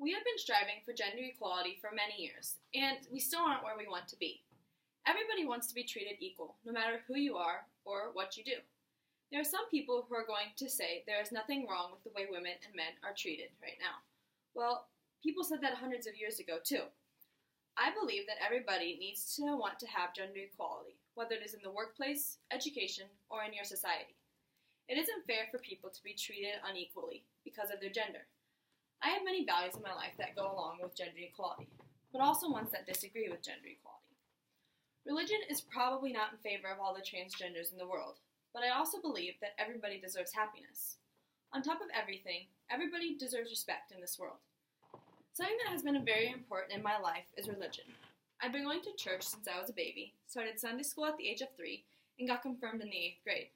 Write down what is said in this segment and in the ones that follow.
We have been striving for gender equality for many years, and we still aren't where we want to be. Everybody wants to be treated equal, no matter who you are or what you do. There are some people who are going to say there is nothing wrong with the way women and men are treated right now. Well, people said that hundreds of years ago, too. I believe that everybody needs to want to have gender equality, whether it is in the workplace, education, or in your society. It isn't fair for people to be treated unequally because of their gender. I have many values in my life that go along with gender equality, but also ones that disagree with gender equality. Religion is probably not in favor of all the transgenders in the world, but I also believe that everybody deserves happiness. On top of everything, everybody deserves respect in this world. Something that has been very important in my life is religion. I've been going to church since I was a baby, started Sunday school at the age of 3, and got confirmed in the 8th grade.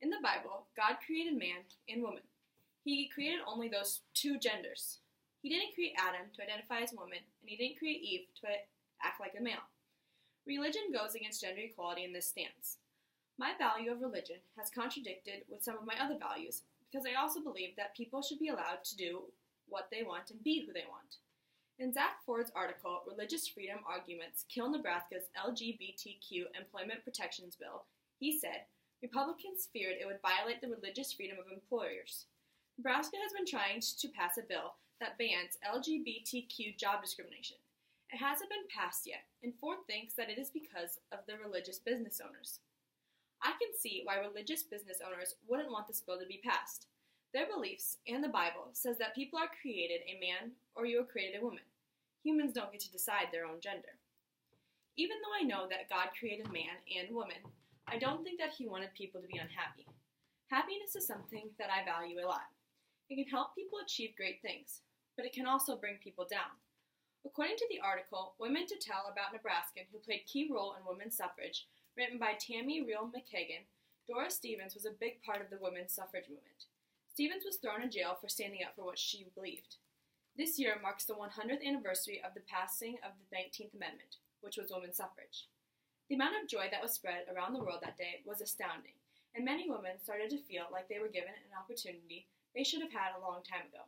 In the Bible, God created man and woman. He created only those two genders. He didn't create Adam to identify as a woman, and he didn't create Eve to act like a male. Religion goes against gender equality in this stance. My value of religion has contradicted with some of my other values because I also believe that people should be allowed to do what they want and be who they want. In Zach Ford's article, Religious Freedom Arguments Kill Nebraska's LGBTQ Employment Protections Bill, he said, Republicans feared it would violate the religious freedom of employers. Nebraska has been trying to pass a bill that bans LGBTQ job discrimination. It hasn't been passed yet, and Ford thinks that it is because of the religious business owners. I can see why religious business owners wouldn't want this bill to be passed. Their beliefs and the Bible says that people are created a man or you are created a woman. Humans don't get to decide their own gender. Even though I know that God created man and woman, I don't think that he wanted people to be unhappy. Happiness is something that I value a lot. It can help people achieve great things, but it can also bring people down. According to the article, Women to Tell About Nebraskan Who Played Key Role in Women's Suffrage, written by Tammy Real McKagan, Dora Stevens was a big part of the women's suffrage movement. Stevens was thrown in jail for standing up for what she believed. This year marks the 100th anniversary of the passing of the 19th Amendment, which was women's suffrage. The amount of joy that was spread around the world that day was astounding, and many women started to feel like they were given an opportunity they should have had a long time ago.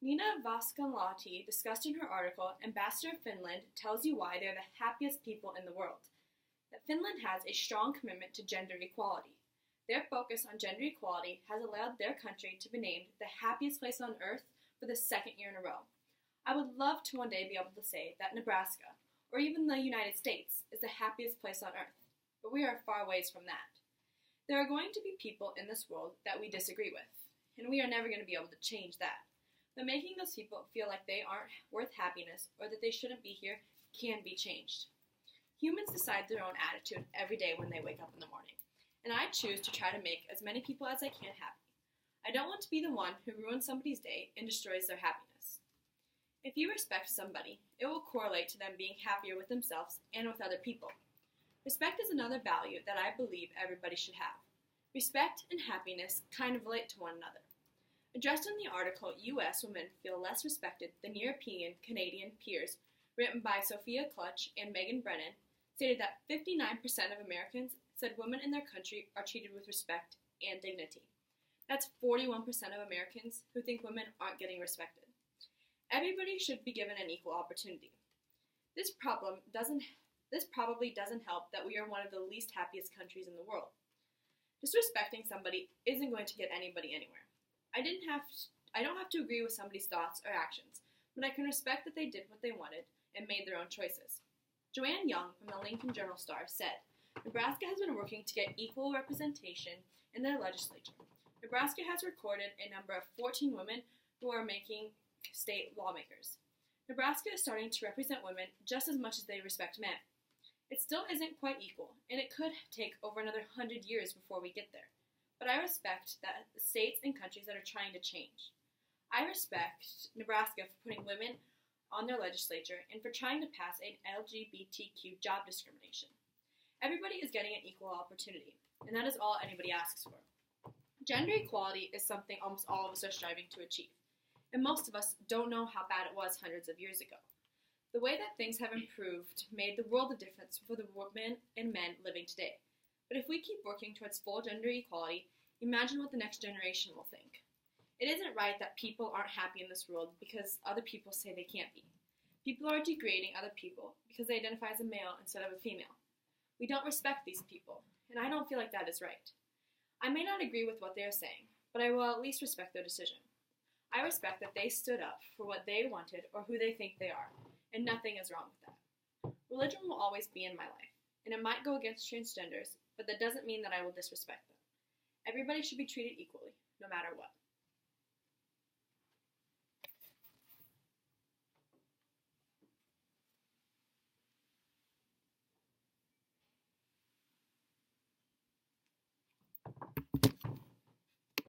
Nina Vasconlati discussed in her article, Ambassador Finland tells you why they're the happiest people in the world, that Finland has a strong commitment to gender equality. Their focus on gender equality has allowed their country to be named the happiest place on earth for the second year in a row. I would love to one day be able to say that Nebraska, or even the United States, is the happiest place on earth, but we are far ways from that. There are going to be people in this world that we disagree with, and we are never going to be able to change that. But making those people feel like they aren't worth happiness or that they shouldn't be here can be changed. Humans decide their own attitude every day when they wake up in the morning, and I choose to try to make as many people as I can happy. I don't want to be the one who ruins somebody's day and destroys their happiness. If you respect somebody, it will correlate to them being happier with themselves and with other people. Respect is another value that I believe everybody should have. Respect and happiness kind of relate to one another. Addressed in the article, U.S. women feel less respected than European Canadian peers, written by Sophia Clutch and Megan Brennan, stated that 59% of Americans said women in their country are treated with respect and dignity. That's 41% of Americans who think women aren't getting respected. Everybody should be given an equal opportunity. This probably doesn't help that we are one of the least happiest countries in the world. Disrespecting somebody isn't going to get anybody anywhere. I don't have to agree with somebody's thoughts or actions, but I can respect that they did what they wanted and made their own choices. Joanne Young from the Lincoln Journal-Star said, Nebraska has been working to get equal representation in their legislature. Nebraska has recorded a number of 14 women who are making state lawmakers. Nebraska is starting to represent women just as much as they respect men. It still isn't quite equal, and it could take over another 100 years before we get there. But I respect that the states and countries that are trying to change. I respect Nebraska for putting women on their legislature and for trying to pass an LGBTQ job discrimination. Everybody is getting an equal opportunity, and that is all anybody asks for. Gender equality is something almost all of us are striving to achieve, and most of us don't know how bad it was hundreds of years ago. The way that things have improved made the world of difference for the women and men living today. But if we keep working towards full gender equality, imagine what the next generation will think. It isn't right that people aren't happy in this world because other people say they can't be. People are degrading other people because they identify as a male instead of a female. We don't respect these people, and I don't feel like that is right. I may not agree with what they are saying, but I will at least respect their decision. I respect that they stood up for what they wanted or who they think they are, and nothing is wrong with that. Religion will always be in my life, and it might go against transgenders, but that doesn't mean that I will disrespect them. Everybody should be treated equally, no matter what.